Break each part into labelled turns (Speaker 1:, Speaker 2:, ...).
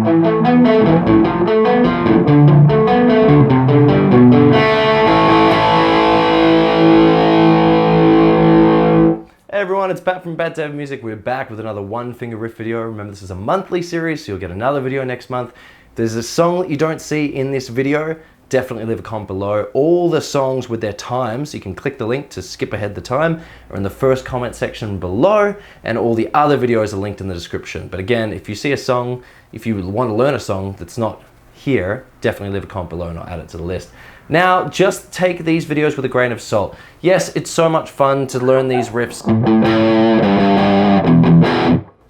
Speaker 1: Everyone, it's Pat from Bad Dave Music. We're back with another one finger riff video. Remember, this is a monthly series, so you'll get another video next month. If there's a song that you don't see in this video, definitely leave a comment below. All the songs with their times, you can click the link to skip ahead the time, are in the first comment section below, and all the other videos are linked in the description. But again, if you see a song, if you want to learn a song that's not here, definitely leave a comment below and I'll add it to the list. Now, just take these videos with a grain of salt. Yes, it's so much fun to learn these riffs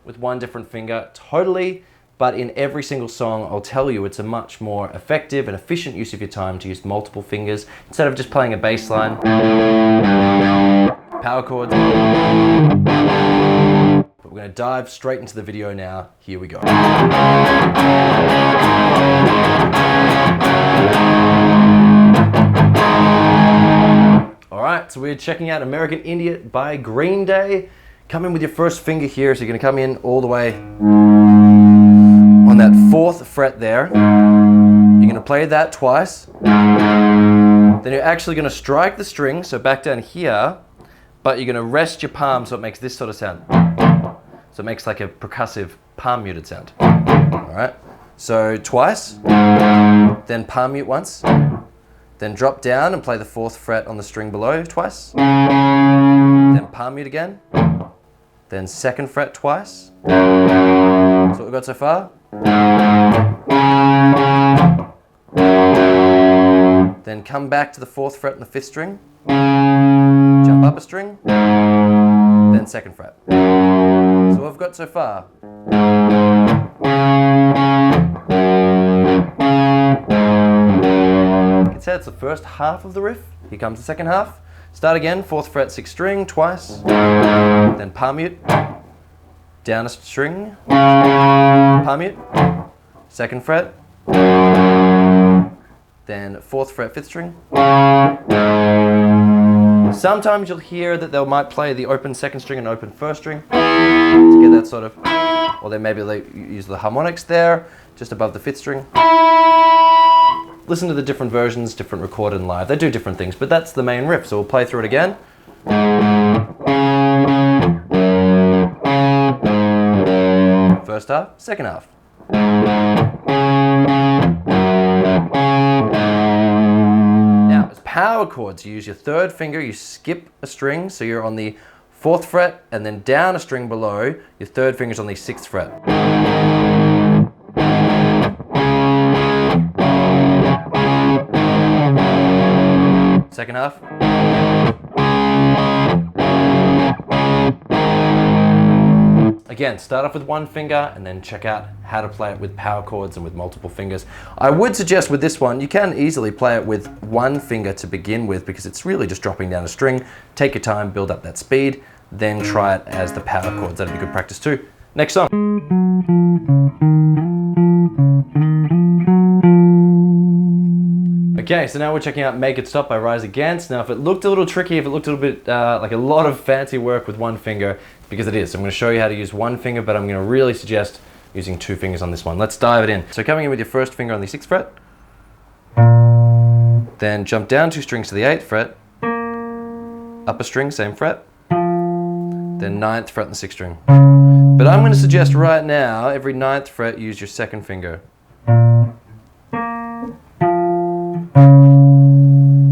Speaker 1: with one different finger, totally, but in every single song, I'll tell you it's a much more effective and efficient use of your time to use multiple fingers instead of just playing a bass line, power chords. But we're going to dive straight into the video now. Here we go. Alright, so we're checking out American Idiot by Green Day. Come in with your first finger here, so you're going to come in all the way on that 4th fret there. You're going to play that twice. Then you're actually going to strike the string, so back down here, but you're going to rest your palm so it makes this sort of sound. So it makes like a percussive palm muted sound. Alright, so twice, then palm mute once. Then drop down and play the 4th fret on the string below twice. Then palm mute again. Then 2nd fret twice. That's what we've got so far. Then come back to the 4th fret on the 5th string. Jump up a string. Then 2nd fret. So what we've got so far. Say it's the first half of the riff. Here comes the second half. Start again, 4th fret, 6th string, twice. Then palm mute, down a string, palm mute, 2nd fret, then 4th fret, 5th string. Sometimes you'll hear that they might play the open 2nd string and open 1st string to get that sort of, or then maybe they use the harmonics there, just above the 5th string. Listen to the different versions, different recorded and live. They do different things, but that's the main riff. So we'll play through it again. First half, second half. Now, as power chords, you use your 3rd finger, you skip a string, so you're on the 4th fret, and then down a string below, your 3rd finger's on the 6th fret. Second half. Again, start off with one finger and then check out how to play it with power chords and with multiple fingers. I would suggest with this one, you can easily play it with one finger to begin with because it's really just dropping down a string. Take your time, build up that speed, then try it as the power chords. That'd be good practice too. Next song. Okay, so now we're checking out Make It Stop by Rise Against. Now if it looked a little tricky, if it looked a little bit like a lot of fancy work with one finger, because it is. So I'm going to show you how to use one finger, but I'm going to really suggest using 2 fingers on this one. Let's dive it in. So coming in with your 1st finger on the 6th fret, then jump down 2 strings to the 8th fret, up a string, same fret, then 9th fret on the 6th string. But I'm going to suggest right now, every 9th fret, use your 2nd finger.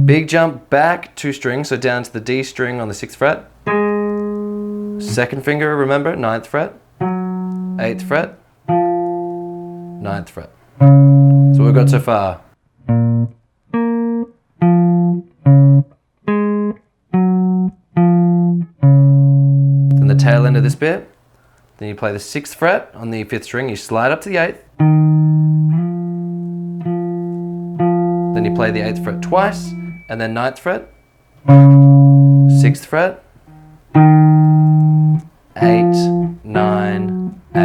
Speaker 1: Big jump back 2 strings, so down to the D string on the 6th fret. 2nd finger, remember, 9th fret, 8th fret, 9th fret. So we've got so far. Then the tail end of this bit. Then you play the 6th fret on the 5th string, you slide up to the 8th. Then you play the 8th fret twice, and then 9th fret, 6th fret, 8, 9, 8.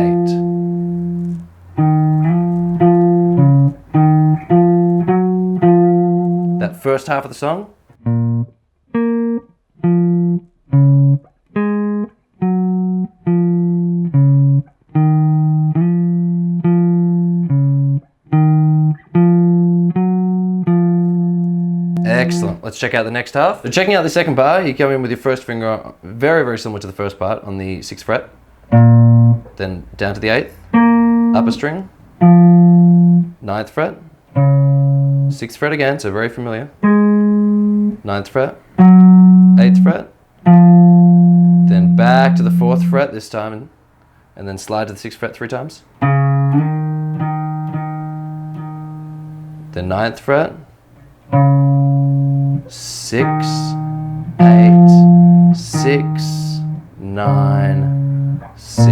Speaker 1: That first half of the song. Excellent. Let's check out the next half. So checking out the second bar, you come in with your first finger, very, very similar to the first part, on the 6th fret. Then down to the 8th, upper string, 9th fret, 6th fret again, so very familiar. 9th fret, 8th fret, then back to the 4th fret this time, and then slide to the 6th fret 3 times. Then 9th fret, 6, 8, 6, 9, 6.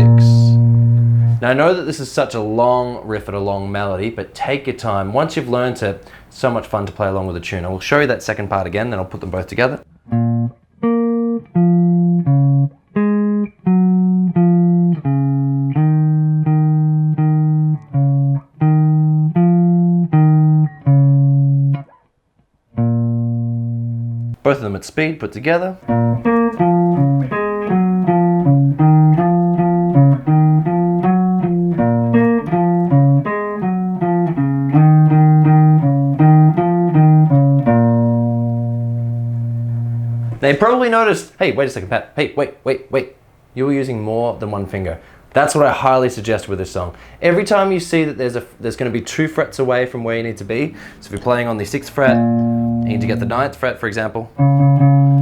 Speaker 1: Now I know that this is such a long riff and a long melody, but take your time. Once you've learned it, it's so much fun to play along with the tune. I will show you that second part again, then I'll put them both together. Both of them at speed, put together. They probably noticed, hey, wait a second, Pat. Hey, wait. You were using more than one finger. That's what I highly suggest with this song. Every time you see that there's going to be 2 frets away from where you need to be, so if you're playing on the 6th fret, you need to get the 9th fret, for example,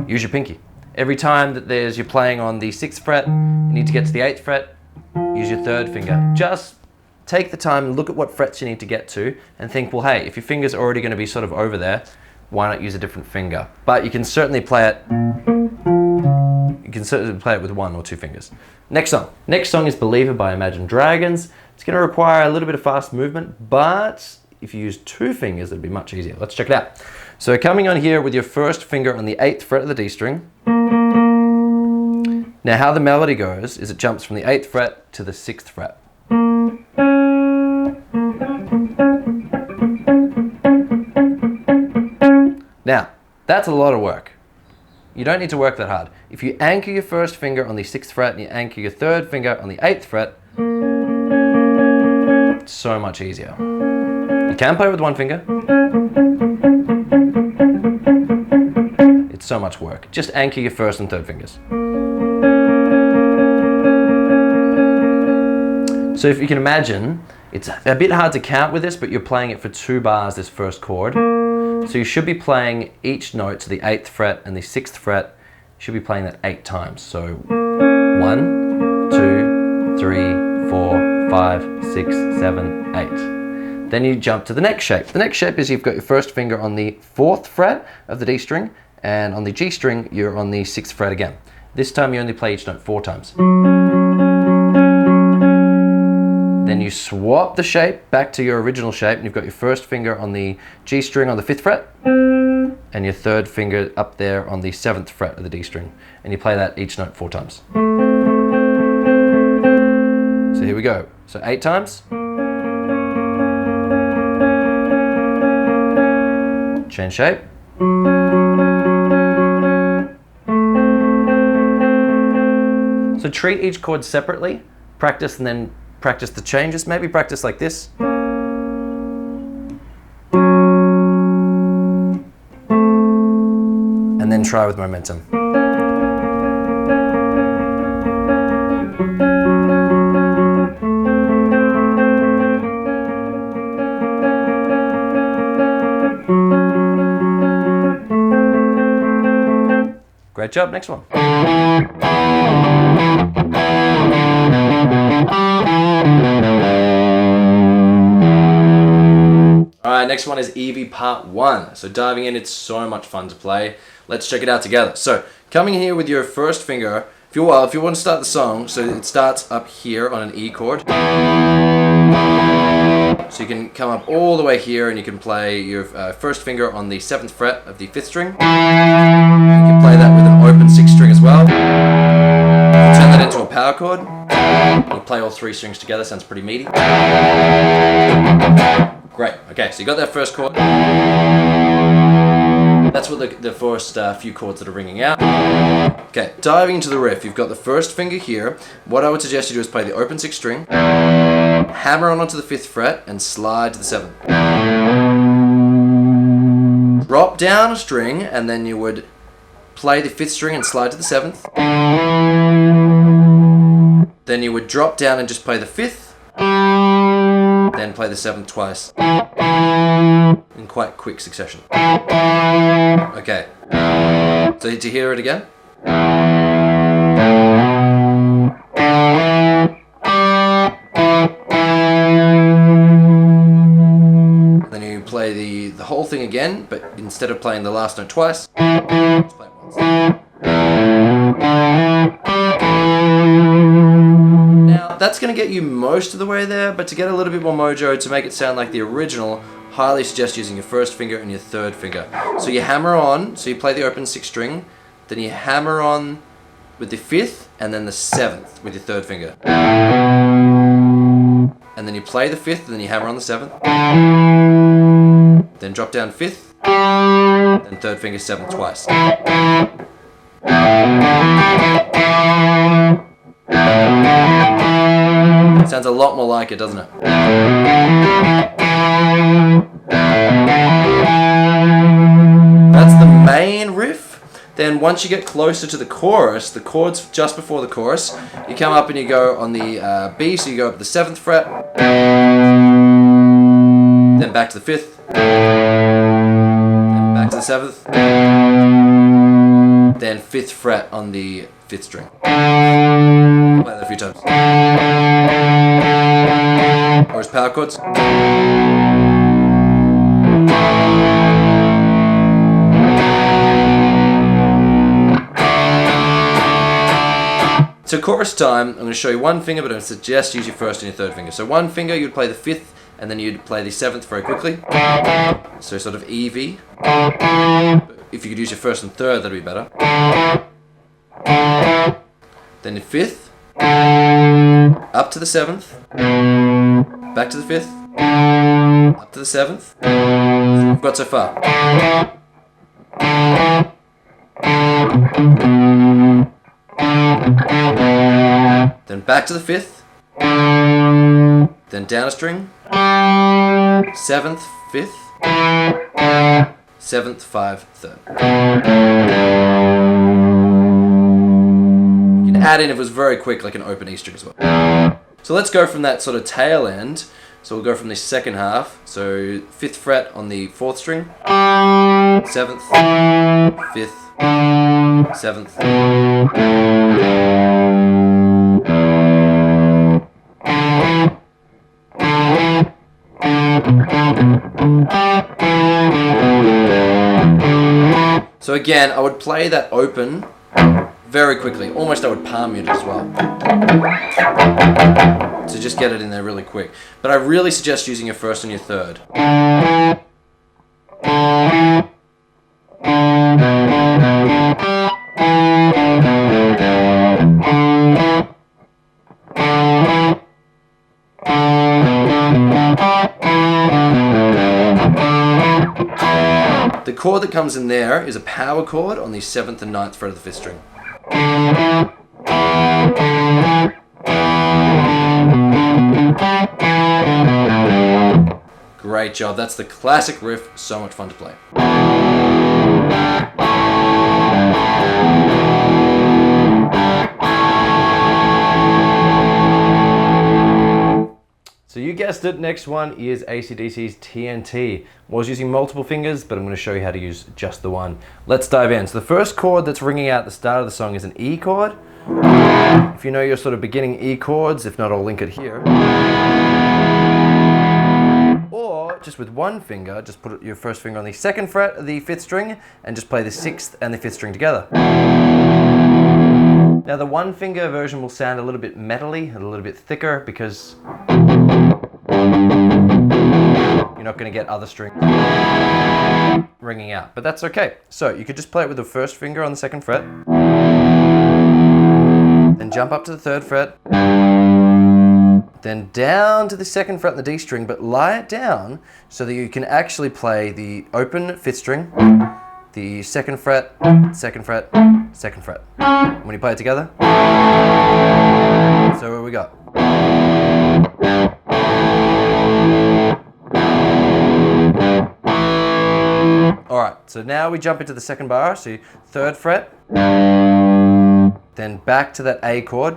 Speaker 1: use your pinky. Every time that you're playing on the 6th fret, you need to get to the 8th fret, use your 3rd finger. Just take the time and look at what frets you need to get to and think, well, hey, if your finger's already going to be sort of over there, why not use a different finger? But you can certainly play it. You can certainly play it with 1 or 2 fingers. Next song. Next song is Believer by Imagine Dragons. It's going to require a little bit of fast movement, but if you use 2 fingers, it'd be much easier. Let's check it out. So coming on here with your first finger on the 8th fret of the D string. Now how the melody goes is it jumps from the 8th fret to the 6th fret. Now, that's a lot of work. You don't need to work that hard. If you anchor your first finger on the 6th fret and you anchor your 3rd finger on the 8th fret, it's so much easier. You can play with 1 finger. It's so much work. Just anchor your 1st and 3rd fingers. So if you can imagine, it's a bit hard to count with this, but you're playing it for 2 bars, this first chord. So you should be playing each note to the 8th fret and the 6th fret. You should be playing that 8 times. So 1, 2, 3, 4, 5, 6, 7, 8. Then you jump to the next shape. The next shape is you've got your first finger on the 4th fret of the D string, and on the G string, you're on the 6th fret again. This time you only play each note 4 times. Then you swap the shape back to your original shape, and you've got your first finger on the G string on the 5th fret, and your 3rd finger up there on the 7th fret of the D string. And you play that each note 4 times. So here we go. So 8 times. Change shape. So treat each chord separately, practice and then practice the changes. Maybe practice like this. And then try with momentum. Great job, next one. Alright, next one is Evie Part 1. So diving in, it's so much fun to play. Let's check it out together. So coming in here with your first finger, if you want to start the song, so it starts up here on an E chord. So you can come up all the way here and you can play your first finger on the 7th fret of the 5th string. You can play that with an open 6th string as well. You turn that into a power chord. You play all 3 strings together, sounds pretty meaty. Great, okay, so you got that first chord. That's what the first few chords that are ringing out. Okay, diving into the riff, you've got the first finger here. What I would suggest you do is play the open 6th string, hammer on onto the 5th fret, and slide to the 7th. drop down a string, and then you would play the 5th string and slide to the 7th. Then you would drop down and just play the 5th, then play the 7th twice in quite quick succession. Okay, so did you hear it again? Then you play the whole thing again, but instead of playing the last note twice, just play it once. Now, that's going to get you most of the way there, but to get a little bit more mojo, to make it sound like the original, highly suggest using your 1st finger and your 3rd finger. So you hammer on, so you play the open 6th string, then you hammer on with the 5th, and then the 7th with your 3rd finger. And then you play the 5th, and then you hammer on the 7th. Then drop down 5th, then 3rd finger 7th twice. Sounds a lot more like it, doesn't it? That's the main riff. Then once you get closer to the chorus, the chords just before the chorus, you come up and you go on the B, so you go up the 7th fret, then back to the 5th, then back to the 7th, then 5th fret on the 5th string. Play that a few times. Or as power chords. So chorus time, I'm going to show you one finger, but I suggest use your 1st and your 3rd finger. So one finger, you'd play the 5th, and then you'd play the 7th very quickly. So sort of Evie. If you could use your 1st and 3rd, that'd be better. Then the 5th, up to the 7th, back to the 5th, up to the 7th. So we've got so far. Then back to the 5th, then down a string, 7th, 5th, 7th, 5, 3rd. You can add in if it was very quick, like an open E string as well. So let's go from that sort of tail end. So we'll go from the 2nd half. So 5th fret on the 4th string, 7th, 5th, 7th. So again, I would play that open very quickly. Almost I would palm mute it as well. To just get it in there really quick. But I really suggest using your 1st and your 3rd. The chord that comes in there is a power chord on the 7th and 9th fret of the 5th string. Great job. That's the classic riff. So much fun to play. So you guessed it, next one is ACDC's TNT. I was using multiple fingers, but I'm going to show you how to use just the one. Let's dive in. So the first chord that's ringing out at the start of the song is an E chord. If you know your sort of beginning E chords, if not, I'll link it here. Or just with one finger, just put your 1st finger on the 2nd fret of the 5th string and just play the 6th and the 5th string together. Now the one finger version will sound a little bit metally, a little bit thicker, because you're not going to get other strings ringing out, but that's okay. So you could just play it with the 1st finger on the 2nd fret, then jump up to the 3rd fret, then down to the 2nd fret on the D string, but lie it down so that you can actually play the open 5th string, the 2nd fret, 2nd fret, 2nd fret. When you play it together, so what we got? Alright, so now we jump into the second bar, so 3rd fret, then back to that A chord.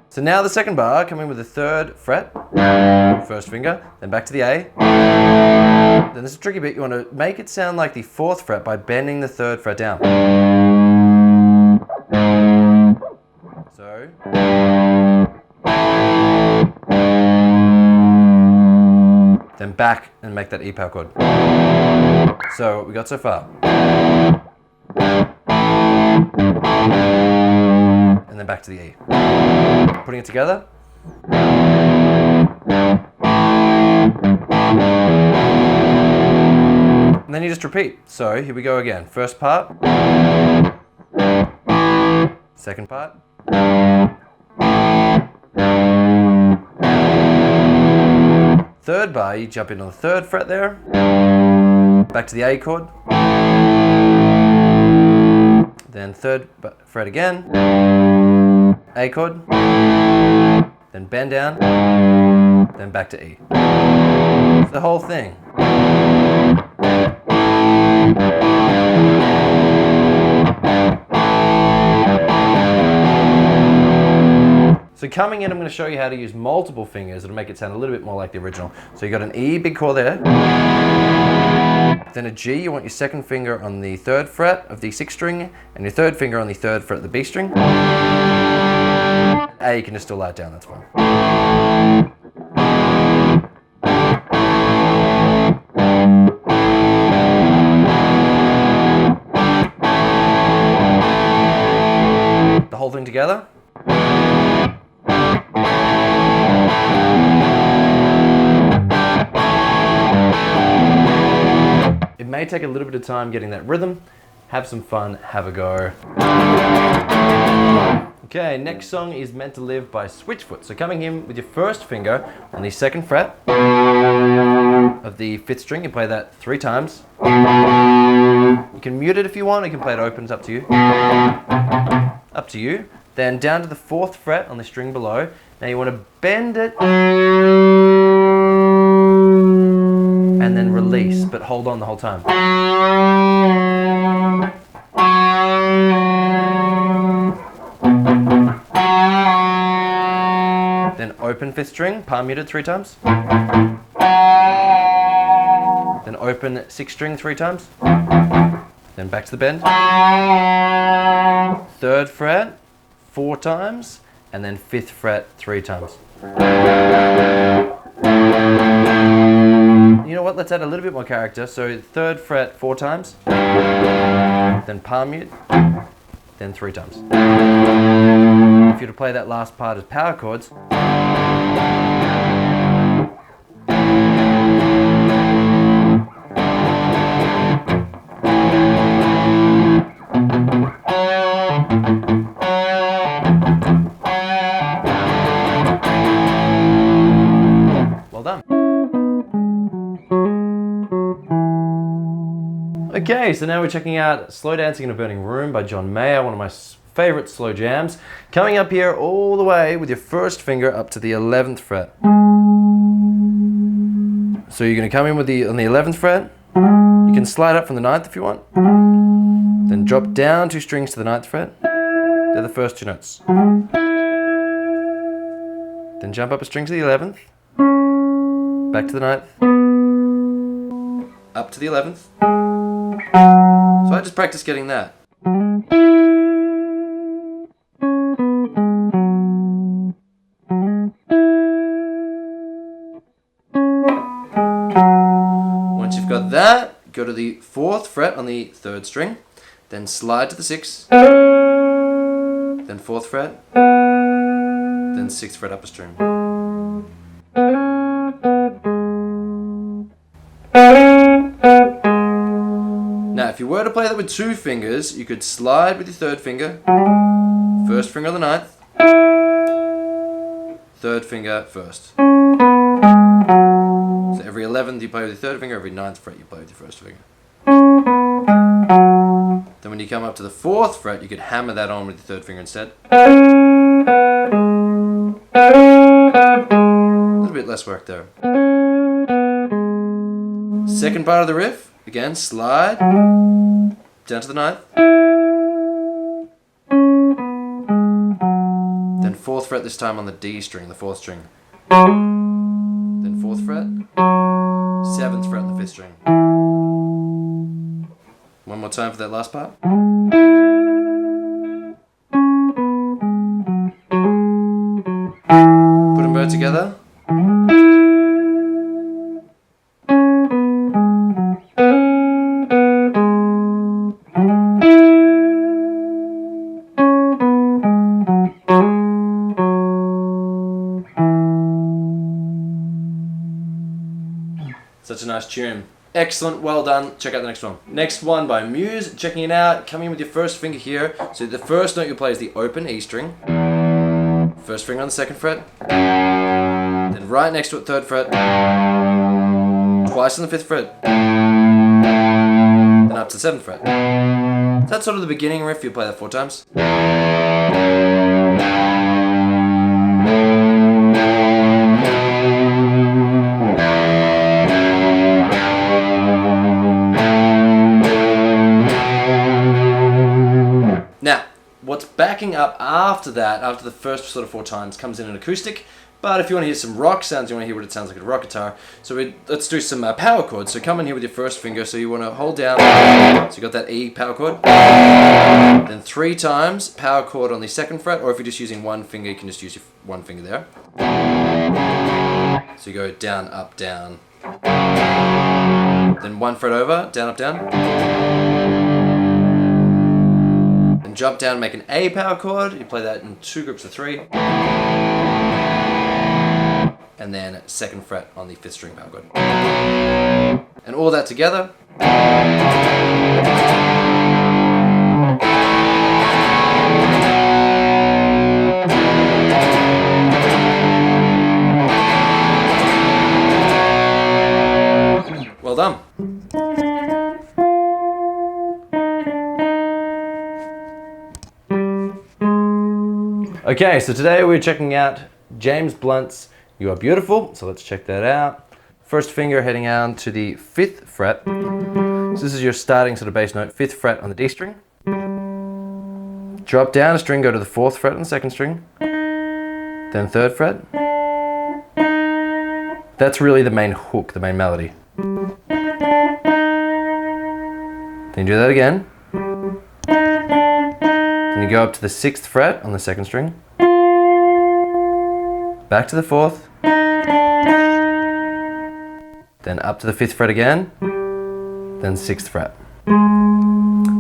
Speaker 1: So now the second bar, coming with the 3rd fret, 1st finger, then back to the A. Then this is a tricky bit, you want to make it sound like the 4th fret by bending the 3rd fret down. So. Then back and make that E power chord. So what we got so far. And then back to the E. Putting it together. And then you just repeat. So here we go again. First part. Second part. Third bar, you jump in on the 3rd fret there. Back to the A chord. Then 3rd fret again. A chord. Then bend down. Then back to E. It's the whole thing. So coming in, I'm going to show you how to use multiple fingers. It'll make it sound a little bit more like the original. So you got an E, big chord there. Then a G, you want your 2nd finger on the 3rd fret of the 6th string, and your 3rd finger on the 3rd fret of the B string. A, you can just still lay it down, that's fine. The whole thing together. It may take a little bit of time getting that rhythm. Have some fun, have a go. Okay, next song is Meant to Live by Switchfoot. So coming in with your 1st finger on the 2nd fret of the 5th string, you play that 3 times. You can mute it if you want, you can play it open, it's up to you. Up to you. Then down to the 4th fret on the string below. Now you want to bend it and then release, but hold on the whole time. Then open 5th string, palm muted 3 times. Then open 6th string 3 times. Then back to the bend. 3rd fret 4 times, and then 5th fret 3 times. You know what, let's add a little bit more character. So 3rd fret 4 times, then palm mute, then 3 times. If you were to play that last part as power chords, well done. Okay, so now we're checking out Slow Dancing in a Burning Room by John Mayer, one of my favorite slow jams. Coming up here all the way with your 1st finger up to the 11th fret. So you're going to come in with on the 11th fret. You can slide up from the 9th if you want. Then drop down 2 strings to the 9th fret. They're the first 2 notes. Then jump up a string to the 11th. Back to the 9th. Up to the 11th. So I just practice getting that. Once you've got that, go to the 4th fret on the 3rd string, then slide to the 6th, then 4th fret, then 6th fret upper string. Now, if you were to play that with 2 fingers, you could slide with your 3rd finger, 1st finger on the 9th, 3rd finger 1st. So every 11th you play with your 3rd finger, every 9th fret you play with your 1st finger. Then when you come up to the 4th fret, you could hammer that on with your 3rd finger instead. A little bit less work there. Second part of the riff Again, slide down to the 9th. Then 4th fret this time on the D string, the 4th string. Then 4th fret, 7th fret on the 5th string. One more time for that last part. Put them both together. Such a nice tune. Excellent, well done. Check out the next one. Next one by Muse, checking it out. Coming in with your first finger here. So the first note you'll play is the open E string. First finger on the 2nd fret. Then right next to it, 3rd fret. Twice on the 5th fret. Then up to the 7th fret. That's sort of the beginning riff. You'll play that 4 times. Now, what's backing up after that, after the first sort of 4 times, comes in an acoustic. But if you want to hear some rock sounds, you want to hear what it sounds like at a rock guitar. So let's do some power chords. So come in here with your first finger. So you want to hold down. So you got that E power chord. Then 3 times power chord on the 2nd fret. Or if you're just using one finger, you can just use your one finger there. So you go down, up, down. Then 1 fret over, down, up, down. Then jump down, make an A power chord. You play that in 2 groups of 3. And then 2nd fret on the 5th string power chord. And all that together. Well done. Okay, so today we're checking out James Blunt's You Are Beautiful, so let's check that out. First finger heading down to the 5th fret. So this is your starting sort of bass note, 5th fret on the D string. Drop down a string, go to the 4th fret on the 2nd string. Then 3rd fret. That's really the main hook, the main melody. Then you do that again. Then you go up to the 6th fret on the 2nd string. Back to the 4th. Then up to the 5th fret again. Then 6th fret.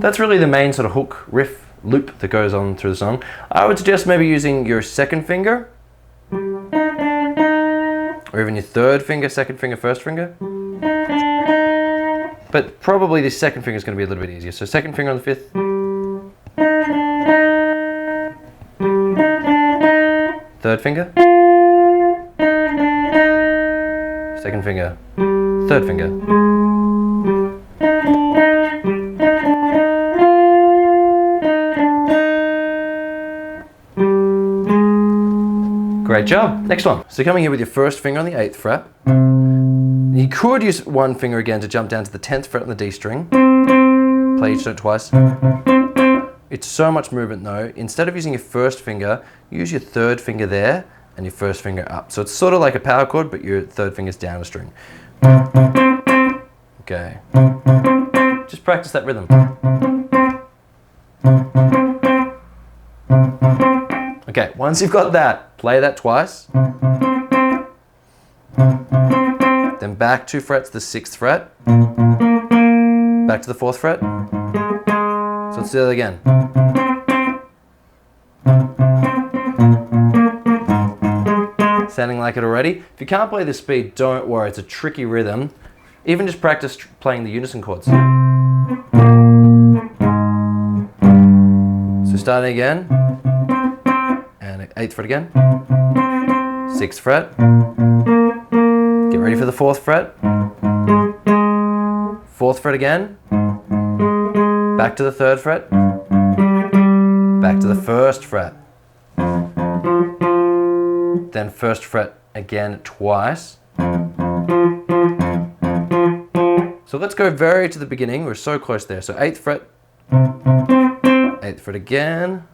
Speaker 1: That's really the main sort of hook, riff, loop that goes on through the song. I would suggest maybe using your 2nd finger. Or even your 3rd finger, 2nd finger, 1st finger. But probably the 2nd finger is going to be a little bit easier. So 2nd finger on the 5th. 3rd finger. 2nd finger. 3rd finger. Great job. Next one. So coming here with your first finger on the 8th fret. You could use one finger again to jump down to the 10th fret on the D string. Play each note twice. It's so much movement though. Instead of using your first finger, use your 3rd finger there and your 1st finger up. So it's sort of like a power chord, but your 3rd finger's down a string. Okay. Just practice that rhythm. Okay, once you've got that, play that twice. Then back 2 frets to the 6th fret. Back to the 4th fret. So let's do that again. Sounding like it already? If you can't play this speed, don't worry, it's a tricky rhythm. Even just practice playing the unison chords. So starting again, and 8th fret again, 6th fret, get ready for the 4th fret, 4th fret again, back to the 3rd fret, back to the 1st fret, then 1st fret again twice, So let's go very to the beginning. We're so close there. So 8th fret, 8th fret again,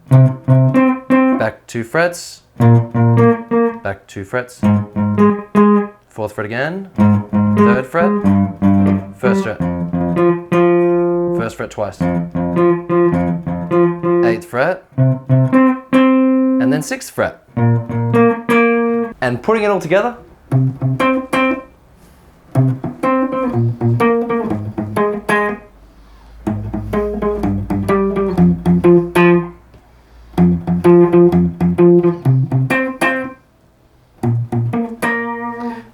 Speaker 1: back 2 frets, back 2 frets, 4th fret again, 3rd fret, 1st fret, 1st fret twice, 8th fret, and then 6th fret. And putting it all together.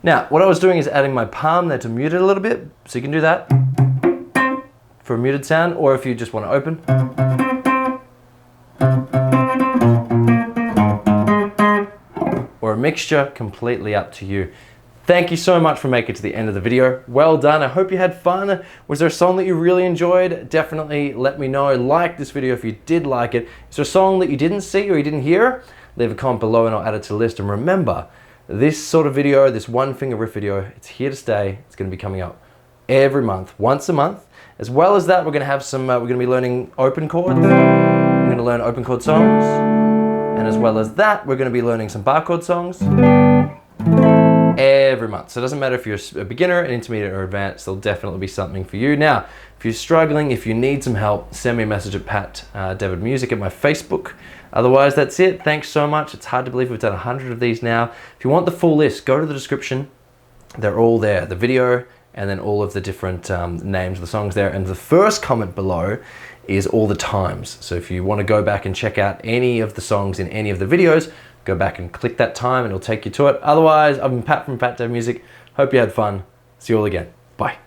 Speaker 1: Now, what I was doing is adding my palm there to mute it a little bit, so you can do that for a muted sound, or if you just want to open. Or a mixture, completely up to you. Thank you so much for making it to the end of the video. Well done, I hope you had fun. Was there a song that you really enjoyed? Definitely let me know. Like this video if you did like it. Is there a song that you didn't see or you didn't hear? Leave a comment below and I'll add it to the list. And remember, this sort of video, this one finger riff video, it's here to stay. It's going to be coming up every month, once a month. As well as that, we're going to have some, we're going to be learning open chords. We're going to learn open chord songs. And as well as that, we're going to be learning some bar chord songs every month. So it doesn't matter if you're a beginner, an intermediate, or advanced, there'll definitely be something for you. Now, if you're struggling, if you need some help, send me a message at Pat David Music at my Facebook. Otherwise, that's it. Thanks so much. It's hard to believe we've done 100 of these now. If you want the full list, go to the description. They're all there. The video and then all of the different names of the songs there. And the first comment below is all the times. So if you want to go back and check out any of the songs in any of the videos, go back and click that time and it'll take you to it. Otherwise, I've been Pat from Pat David Music. Hope you had fun. See you all again. Bye.